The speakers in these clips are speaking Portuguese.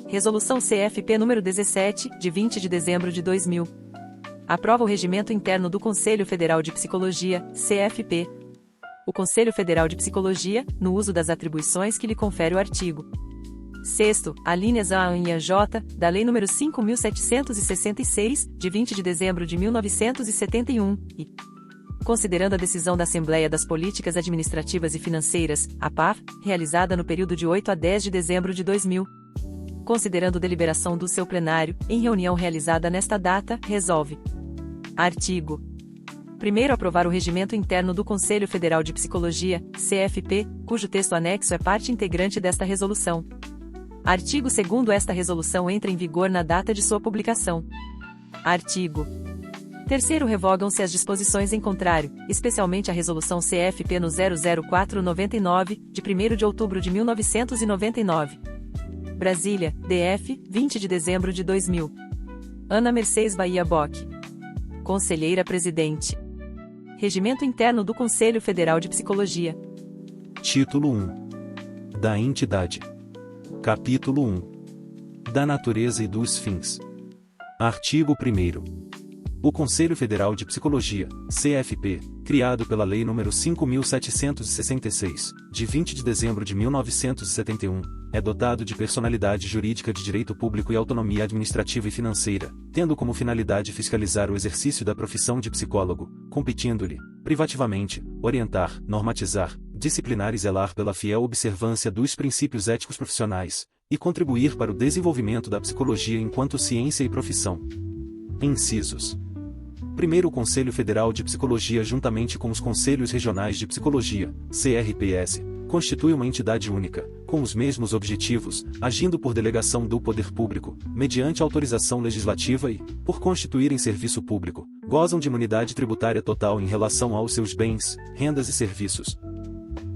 Resolução CFP número 17, de 20 de dezembro de 2000. Aprova o Regimento Interno do Conselho Federal de Psicologia, CFP. O Conselho Federal de Psicologia, no uso das atribuições que lhe confere o artigo 6º, alíneas A e J, da Lei nº 5.766, de 20 de dezembro de 1971, e considerando a decisão da Assembleia das Políticas Administrativas e Financeiras, APAF, realizada no período de 8 a 10 de dezembro de 2000, considerando deliberação do seu plenário, em reunião realizada nesta data, resolve. Artigo 1º, aprovar o Regimento Interno do Conselho Federal de Psicologia, CFP, cujo texto anexo é parte integrante desta resolução. Artigo 2º, esta resolução entra em vigor na data de sua publicação. Artigo 3º, revogam-se as disposições em contrário, especialmente a Resolução CFP no 00499, de 1º de outubro de 1999. Brasília, DF, 20 de dezembro de 2000. Ana Mercedes Bahia Bock. Conselheira-Presidente. Regimento Interno do Conselho Federal de Psicologia. Título 1. Da entidade. Capítulo 1. Da natureza e dos fins. Artigo 1º. O Conselho Federal de Psicologia, CFP, criado pela Lei nº 5.766, de 20 de dezembro de 1971, é dotado de personalidade jurídica de direito público e autonomia administrativa e financeira, tendo como finalidade fiscalizar o exercício da profissão de psicólogo, competindo-lhe, privativamente, orientar, normatizar, disciplinar e zelar pela fiel observância dos princípios éticos profissionais, e contribuir para o desenvolvimento da psicologia enquanto ciência e profissão. Incisos. Primeiro, o Conselho Federal de Psicologia, juntamente com os Conselhos Regionais de Psicologia, CRPS, constitui uma entidade única, com os mesmos objetivos, agindo por delegação do poder público, mediante autorização legislativa e, por constituírem serviço público, gozam de imunidade tributária total em relação aos seus bens, rendas e serviços.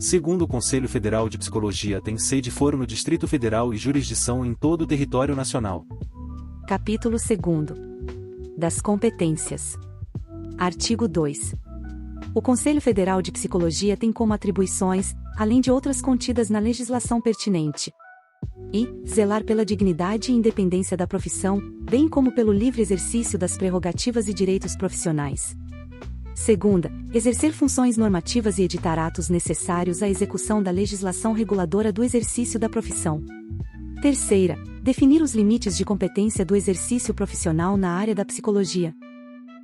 Segundo, o Conselho Federal de Psicologia tem sede e foro no Distrito Federal e jurisdição em todo o território nacional. Capítulo 2º. Das competências. Artigo 2. O Conselho Federal de Psicologia tem como atribuições, além de outras contidas na legislação pertinente, e zelar pela dignidade e independência da profissão, bem como pelo livre exercício das prerrogativas e direitos profissionais. Segunda, exercer funções normativas e editar atos necessários à execução da legislação reguladora do exercício da profissão. Terceira, definir os limites de competência do exercício profissional na área da psicologia.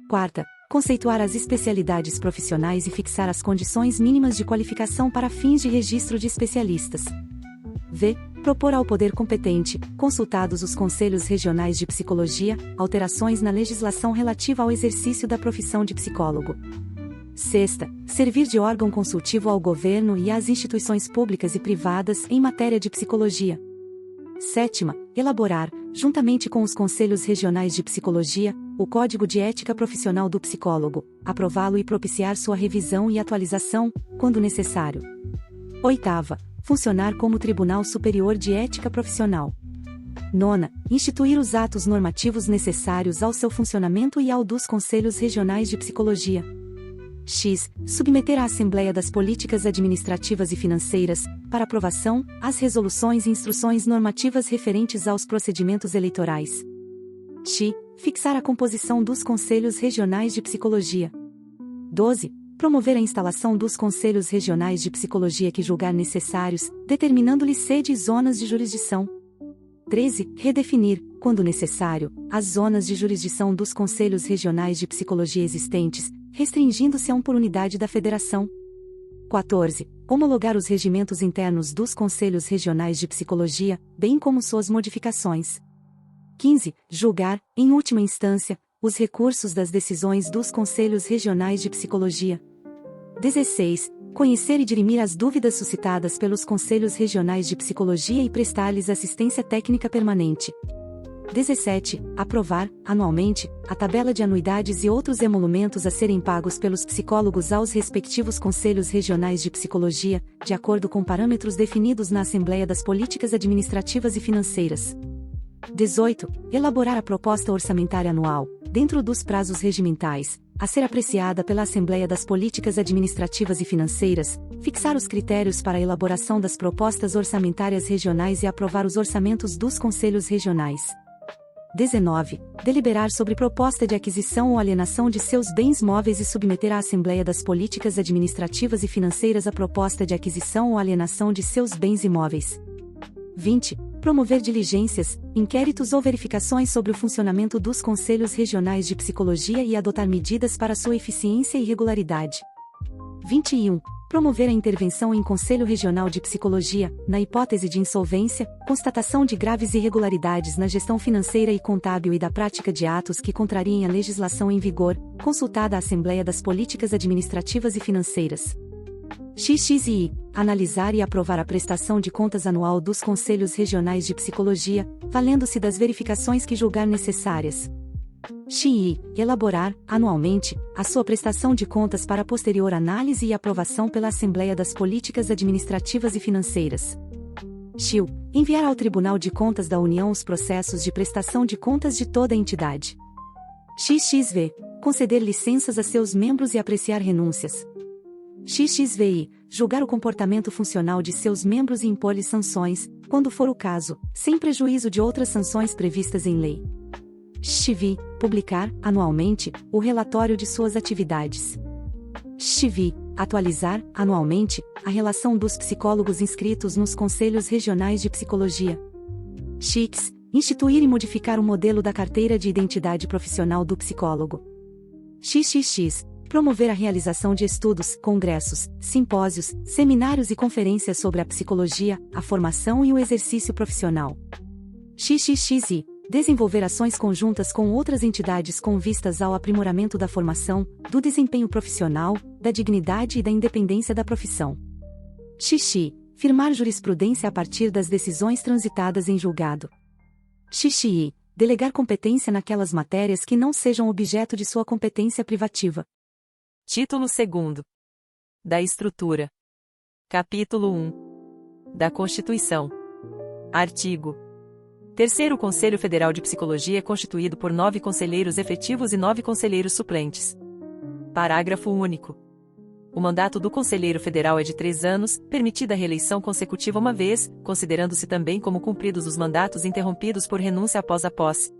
Quarta, conceituar as especialidades profissionais e fixar as condições mínimas de qualificação para fins de registro de especialistas. V. Propor ao poder competente, consultados os Conselhos Regionais de Psicologia, alterações na legislação relativa ao exercício da profissão de psicólogo. Sexta, servir de órgão consultivo ao governo e às instituições públicas e privadas em matéria de psicologia. Sétima, elaborar, juntamente com os Conselhos Regionais de Psicologia, o Código de Ética Profissional do Psicólogo, aprová-lo e propiciar sua revisão e atualização, quando necessário. Oitava, funcionar como Tribunal Superior de Ética Profissional. Nona, instituir os atos normativos necessários ao seu funcionamento e ao dos Conselhos Regionais de Psicologia. X. Submeter à Assembleia das Políticas Administrativas e Financeiras, para aprovação, as resoluções e instruções normativas referentes aos procedimentos eleitorais. X. Fixar a composição dos Conselhos Regionais de Psicologia. 12. Promover a instalação dos Conselhos Regionais de Psicologia que julgar necessários, determinando-lhes sede e zonas de jurisdição. 13. Redefinir, quando necessário, as zonas de jurisdição dos Conselhos Regionais de Psicologia existentes, restringindo-se a um por unidade da Federação. 14. Homologar os regimentos internos dos Conselhos Regionais de Psicologia, bem como suas modificações. 15. Julgar, em última instância, os recursos das decisões dos Conselhos Regionais de Psicologia. 16. Conhecer e dirimir as dúvidas suscitadas pelos Conselhos Regionais de Psicologia e prestar-lhes assistência técnica permanente. 17. Aprovar, anualmente, a tabela de anuidades e outros emolumentos a serem pagos pelos psicólogos aos respectivos Conselhos Regionais de Psicologia, de acordo com parâmetros definidos na Assembleia das Políticas Administrativas e Financeiras. 18. Elaborar a proposta orçamentária anual, dentro dos prazos regimentais, a ser apreciada pela Assembleia das Políticas Administrativas e Financeiras, fixar os critérios para a elaboração das propostas orçamentárias regionais e aprovar os orçamentos dos conselhos regionais. 19. Deliberar sobre proposta de aquisição ou alienação de seus bens móveis e submeter à Assembleia das Políticas Administrativas e Financeiras a proposta de aquisição ou alienação de seus bens imóveis. 20. Promover diligências, inquéritos ou verificações sobre o funcionamento dos conselhos regionais de psicologia e adotar medidas para sua eficiência e regularidade. 21. Promover a intervenção em Conselho Regional de Psicologia, na hipótese de insolvência, constatação de graves irregularidades na gestão financeira e contábil e da prática de atos que contrariem a legislação em vigor, consultada a Assembleia das Políticas Administrativas e Financeiras. XXI. Analisar e aprovar a prestação de contas anual dos Conselhos Regionais de Psicologia, valendo-se das verificações que julgar necessárias. XI. Elaborar, anualmente, a sua prestação de contas para posterior análise e aprovação pela Assembleia das Políticas Administrativas e Financeiras. XIU. Enviar ao Tribunal de Contas da União os processos de prestação de contas de toda a entidade. XXV. Conceder licenças a seus membros e apreciar renúncias. XXVI. Julgar o comportamento funcional de seus membros e impor-lhes sanções, quando for o caso, sem prejuízo de outras sanções previstas em lei. XXVI. Publicar, anualmente, o relatório de suas atividades. XXVI. Atualizar, anualmente, a relação dos psicólogos inscritos nos Conselhos Regionais de Psicologia. XX. Instituir e modificar o modelo da carteira de identidade profissional do psicólogo. XXX. Promover a realização de estudos, congressos, simpósios, seminários e conferências sobre a psicologia, a formação e o exercício profissional. XXXI. Desenvolver ações conjuntas com outras entidades com vistas ao aprimoramento da formação, do desempenho profissional, da dignidade e da independência da profissão. XXI. Firmar jurisprudência a partir das decisões transitadas em julgado. XXI. Delegar competência naquelas matérias que não sejam objeto de sua competência privativa. Título 2º. Da Estrutura. Capítulo 1. Da Constituição. Artigo. 3º Conselho Federal de Psicologia é constituído por 9 conselheiros efetivos e 9 conselheiros suplentes. Parágrafo único. O mandato do conselheiro federal é de 3 anos, permitida a reeleição consecutiva uma vez, considerando-se também como cumpridos os mandatos interrompidos por renúncia após a posse.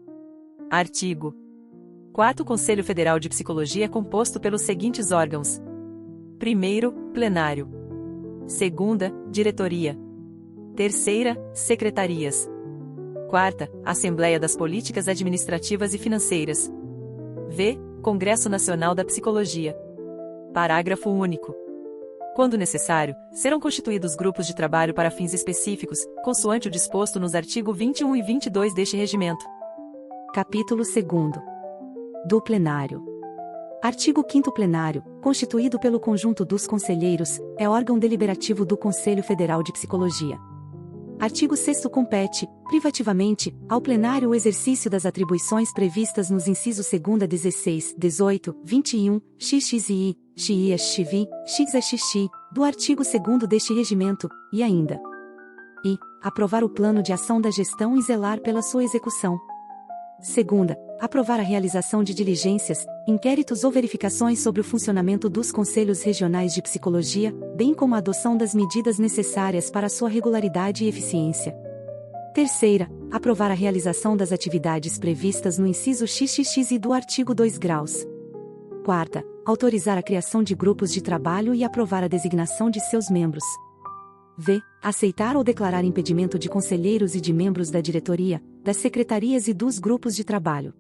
Artigo. 4º Conselho Federal de Psicologia é composto pelos seguintes órgãos: 1º, Plenário. 2ª, Diretoria. 3ª, Secretarias. 4ª, Assembleia das Políticas Administrativas e Financeiras. V. Congresso Nacional da Psicologia. Parágrafo único. Quando necessário, serão constituídos grupos de trabalho para fins específicos, consoante o disposto nos artigos 21 e 22 deste regimento. Capítulo 2º. Do Plenário. Artigo 5º. Plenário, constituído pelo conjunto dos conselheiros, é órgão deliberativo do Conselho Federal de Psicologia. Artigo 6º. Compete, privativamente, ao plenário o exercício das atribuições previstas nos incisos 2º a 16, 18, 21, XXI, XI, XVI, XXI, do artigo 2º deste regimento, e ainda. E. Aprovar o plano de ação da gestão e zelar pela sua execução. 2ª. Aprovar a realização de diligências, inquéritos ou verificações sobre o funcionamento dos Conselhos Regionais de Psicologia, bem como a adoção das medidas necessárias para sua regularidade e eficiência. 3ª. Aprovar a realização das atividades previstas no inciso XXI do artigo 2 graus. 4ª. Autorizar a criação de grupos de trabalho e aprovar a designação de seus membros. V. Aceitar ou declarar impedimento de conselheiros e de membros da diretoria, das secretarias e dos grupos de trabalho.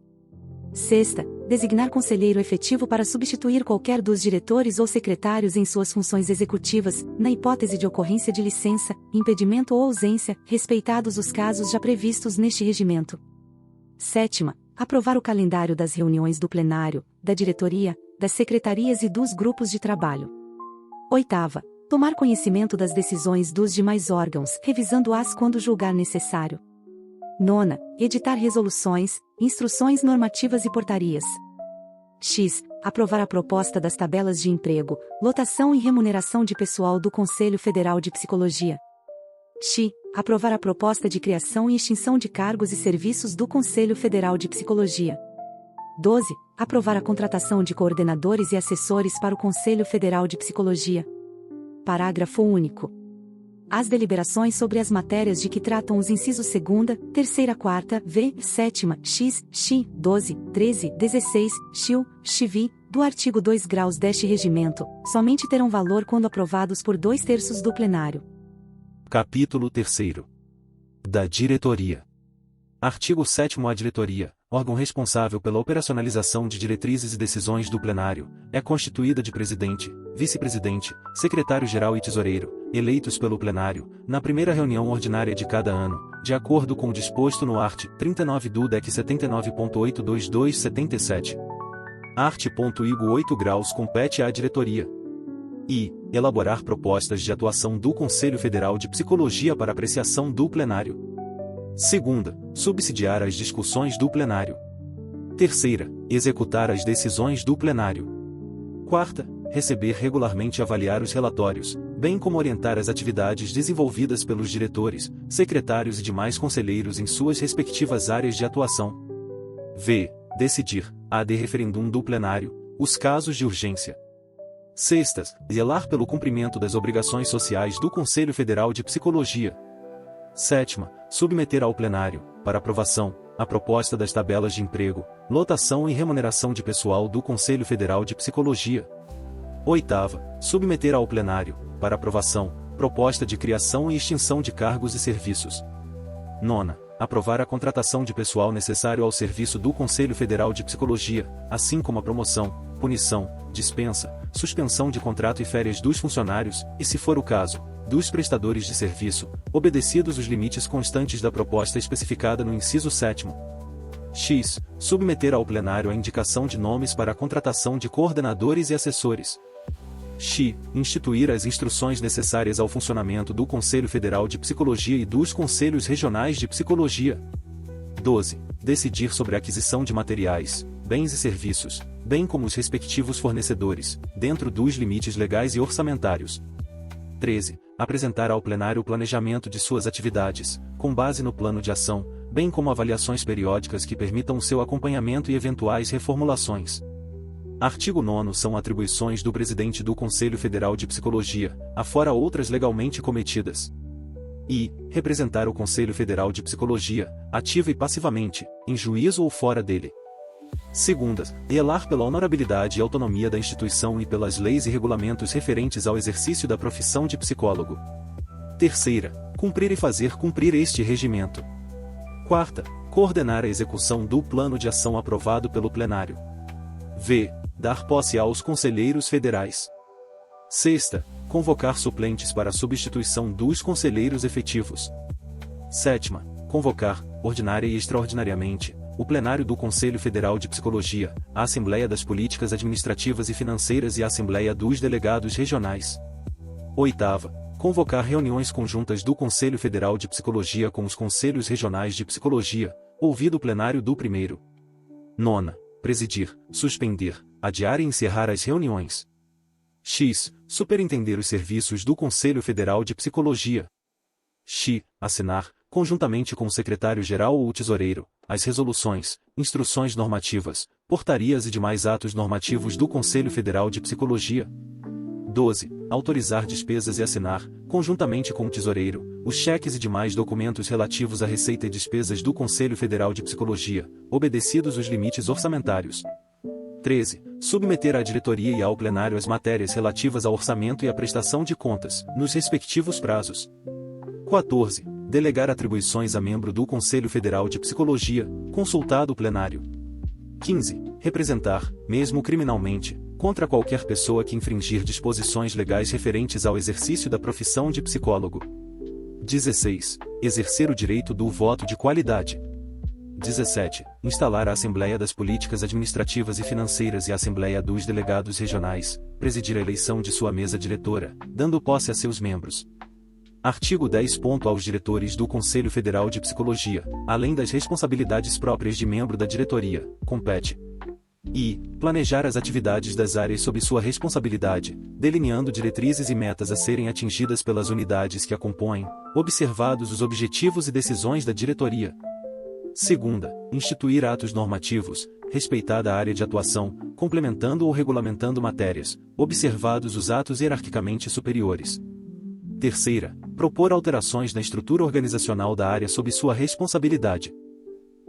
6ª. Designar conselheiro efetivo para substituir qualquer dos diretores ou secretários em suas funções executivas, na hipótese de ocorrência de licença, impedimento ou ausência, respeitados os casos já previstos neste regimento. 7ª. Aprovar o calendário das reuniões do plenário, da diretoria, das secretarias e dos grupos de trabalho. 8ª. Tomar conhecimento das decisões dos demais órgãos, revisando-as quando julgar necessário. 9ª. Editar resoluções, instruções normativas e portarias. X. Aprovar a proposta das tabelas de emprego, lotação e remuneração de pessoal do Conselho Federal de Psicologia. X. Aprovar a proposta de criação e extinção de cargos e serviços do Conselho Federal de Psicologia. 12. Aprovar a contratação de coordenadores e assessores para o Conselho Federal de Psicologia. Parágrafo único. As deliberações sobre as matérias de que tratam os incisos 2ª, 3ª, 4ª, v, 7ª, x, x, 12, 13, 16, xil, xvi, do artigo 2 graus deste regimento, somente terão valor quando aprovados por 2/3 do plenário. Capítulo 3º. Da Diretoria. Artigo 7º. A diretoria, órgão responsável pela operacionalização de diretrizes e decisões do plenário, é constituída de presidente, vice-presidente, secretário-geral e tesoureiro, eleitos pelo plenário, na primeira reunião ordinária de cada ano, de acordo com o disposto no art. 39 do DEC 79.822/77. Art. Igo 8 graus compete à diretoria. E. Elaborar propostas de atuação do Conselho Federal de Psicologia para apreciação do plenário. Segunda, subsidiar as discussões do plenário. Terceira, executar as decisões do plenário. Quarta, receber regularmente e avaliar os relatórios, bem como orientar as atividades desenvolvidas pelos diretores, secretários e demais conselheiros em suas respectivas áreas de atuação. V. Decidir, ad referendum do plenário, os casos de urgência. Sextas, zelar pelo cumprimento das obrigações sociais do Conselho Federal de Psicologia. Sétima, submeter ao plenário, para aprovação, a proposta das tabelas de emprego, lotação e remuneração de pessoal do Conselho Federal de Psicologia. Oitava, submeter ao plenário, para aprovação, proposta de criação e extinção de cargos e serviços. Nona, aprovar a contratação de pessoal necessário ao serviço do Conselho Federal de Psicologia, assim como a promoção, punição, dispensa, suspensão de contrato e férias dos funcionários, e se for o caso, dos prestadores de serviço, obedecidos os limites constantes da proposta especificada no inciso 7º. X. Submeter ao plenário a indicação de nomes para a contratação de coordenadores e assessores. X. Instituir as instruções necessárias ao funcionamento do Conselho Federal de Psicologia e dos Conselhos Regionais de Psicologia. 12. Decidir sobre a aquisição de materiais, bens e serviços, bem como os respectivos fornecedores, dentro dos limites legais e orçamentários. 13. Apresentar ao plenário o planejamento de suas atividades, com base no plano de ação, bem como avaliações periódicas que permitam o seu acompanhamento e eventuais reformulações. Artigo 9º. São atribuições do presidente do Conselho Federal de Psicologia, afora outras legalmente cometidas. E. Representar o Conselho Federal de Psicologia, ativa e passivamente, em juízo ou fora dele. Segunda, zelar pela honorabilidade e autonomia da instituição e pelas leis e regulamentos referentes ao exercício da profissão de psicólogo. Terceira, cumprir e fazer cumprir este regimento. Quarta, coordenar a execução do plano de ação aprovado pelo plenário. V. Dar posse aos conselheiros federais. Sexta, convocar suplentes para a substituição dos conselheiros efetivos. Sétima, convocar, ordinária e extraordinariamente, o plenário do Conselho Federal de Psicologia, a Assembleia das Políticas Administrativas e Financeiras e a Assembleia dos Delegados Regionais. Oitava, convocar reuniões conjuntas do Conselho Federal de Psicologia com os Conselhos Regionais de Psicologia, ouvido o plenário do primeiro. Nona, presidir, suspender, adiar e encerrar as reuniões. X. Superintender os serviços do Conselho Federal de Psicologia. X. Assinar, conjuntamente com o secretário-geral ou o tesoureiro, as resoluções, instruções normativas, portarias e demais atos normativos do Conselho Federal de Psicologia. 12. Autorizar despesas e assinar, conjuntamente com o tesoureiro, os cheques e demais documentos relativos à receita e despesas do Conselho Federal de Psicologia, obedecidos os limites orçamentários. 13. Submeter à diretoria e ao plenário as matérias relativas ao orçamento e à prestação de contas, nos respectivos prazos. 14. Delegar atribuições a membro do Conselho Federal de Psicologia, consultado o plenário. 15. Representar, mesmo criminalmente, contra qualquer pessoa que infringir disposições legais referentes ao exercício da profissão de psicólogo. 16. Exercer o direito do voto de qualidade. 17. Instalar a Assembleia das Políticas Administrativas e Financeiras e a Assembleia dos Delegados Regionais, presidir a eleição de sua mesa diretora, dando posse a seus membros. Artigo 10. Aos diretores do Conselho Federal de Psicologia, além das responsabilidades próprias de membro da diretoria, compete: e. Planejar as atividades das áreas sob sua responsabilidade, delineando diretrizes e metas a serem atingidas pelas unidades que a compõem, observados os objetivos e decisões da diretoria. Segunda, instituir atos normativos, respeitada a área de atuação, complementando ou regulamentando matérias, observados os atos hierarquicamente superiores. Terceira, propor alterações na estrutura organizacional da área sob sua responsabilidade.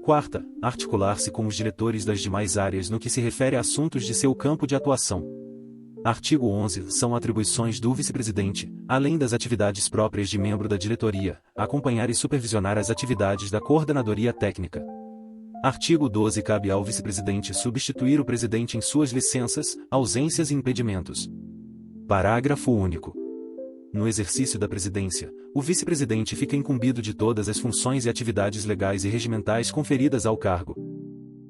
Quarta, articular-se com os diretores das demais áreas no que se refere a assuntos de seu campo de atuação. Artigo 11. São atribuições do vice-presidente, além das atividades próprias de membro da diretoria, acompanhar e supervisionar as atividades da coordenadoria técnica. Artigo 12. Cabe ao vice-presidente substituir o presidente em suas licenças, ausências e impedimentos. Parágrafo único. No exercício da presidência, o vice-presidente fica incumbido de todas as funções e atividades legais e regimentais conferidas ao cargo.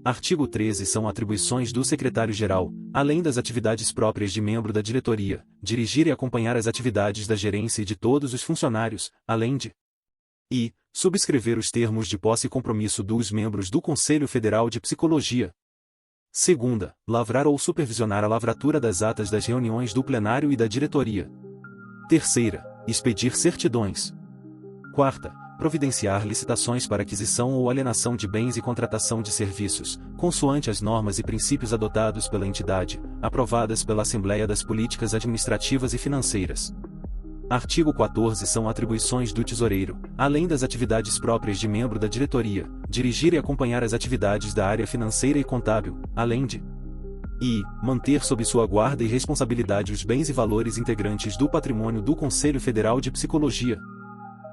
Artigo 13. São atribuições do secretário-geral, além das atividades próprias de membro da diretoria, dirigir e acompanhar as atividades da gerência e de todos os funcionários, além de subscrever os termos de posse e compromisso dos membros do Conselho Federal de Psicologia. Segunda, lavrar ou supervisionar a lavratura das atas das reuniões do plenário e da diretoria. Terceira, expedir certidões. Quarta, providenciar licitações para aquisição ou alienação de bens e contratação de serviços, consoante as normas e princípios adotados pela entidade, aprovadas pela Assembleia das Políticas Administrativas e Financeiras. Artigo 14. São atribuições do tesoureiro, além das atividades próprias de membro da diretoria, dirigir e acompanhar as atividades da área financeira e contábil, além de manter sob sua guarda e responsabilidade os bens e valores integrantes do patrimônio do Conselho Federal de Psicologia.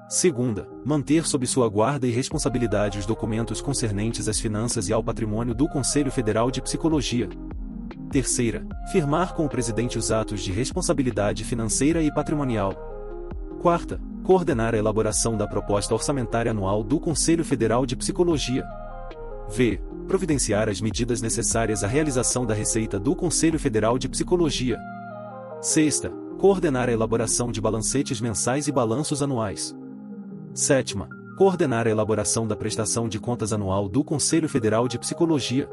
Segunda, manter sob sua guarda e responsabilidade os documentos concernentes às finanças e ao patrimônio do Conselho Federal de Psicologia. Terceira, firmar com o presidente os atos de responsabilidade financeira e patrimonial. Quarta, coordenar a elaboração da proposta orçamentária anual do Conselho Federal de Psicologia. V. Providenciar as medidas necessárias à realização da receita do Conselho Federal de Psicologia. Sexta, coordenar a elaboração de balancetes mensais e balanços anuais. Sétima, coordenar a elaboração da prestação de contas anual do Conselho Federal de Psicologia.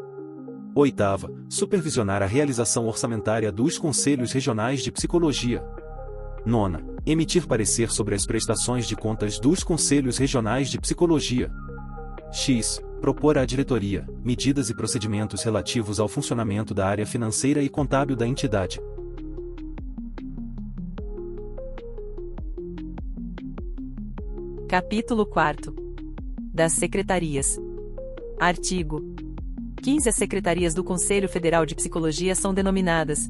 Oitava, supervisionar a realização orçamentária dos Conselhos Regionais de Psicologia. Nona, emitir parecer sobre as prestações de contas dos Conselhos Regionais de Psicologia. X. Propor à diretoria medidas e procedimentos relativos ao funcionamento da área financeira e contábil da entidade. Capítulo 4. Das secretarias. Artigo 15. As secretarias do Conselho Federal de Psicologia são denominadas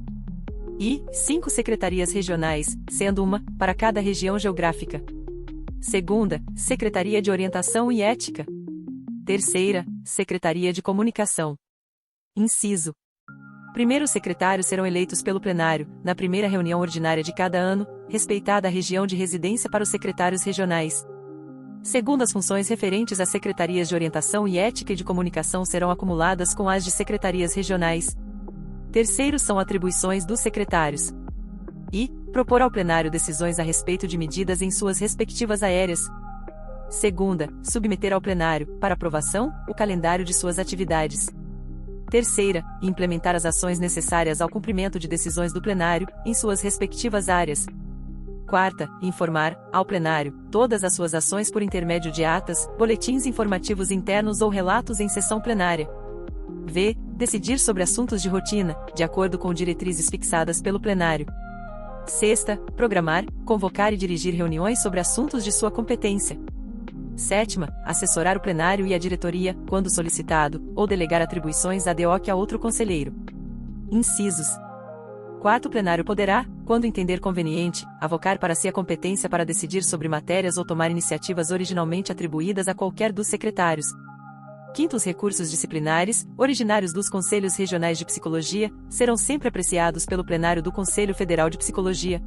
5 secretarias regionais, sendo uma para cada região geográfica. Segunda, Secretaria de Orientação e Ética. Terceira, Secretaria de Comunicação. Inciso. Primeiro, os secretários serão eleitos pelo plenário, na primeira reunião ordinária de cada ano, respeitada a região de residência para os secretários regionais. Segundo, as funções referentes às secretarias de Orientação e Ética e de Comunicação serão acumuladas com as de secretarias regionais. Terceiro, são atribuições dos secretários. Propor ao plenário decisões a respeito de medidas em suas respectivas áreas. Segunda, submeter ao plenário, para aprovação, o calendário de suas atividades. Terceira, implementar as ações necessárias ao cumprimento de decisões do plenário, em suas respectivas áreas. Quarta, informar, ao plenário, todas as suas ações por intermédio de atas, boletins informativos internos ou relatos em sessão plenária. V. Decidir sobre assuntos de rotina, de acordo com diretrizes fixadas pelo plenário. Sexta, programar, convocar e dirigir reuniões sobre assuntos de sua competência. Sétima, assessorar o plenário e a diretoria, quando solicitado, ou delegar atribuições ad hoc a outro conselheiro. Incisos. Quarto, o plenário poderá, quando entender conveniente, avocar para si a competência para decidir sobre matérias ou tomar iniciativas originalmente atribuídas a qualquer dos secretários. Quinto, os recursos disciplinares, originários dos Conselhos Regionais de Psicologia, serão sempre apreciados pelo plenário do Conselho Federal de Psicologia.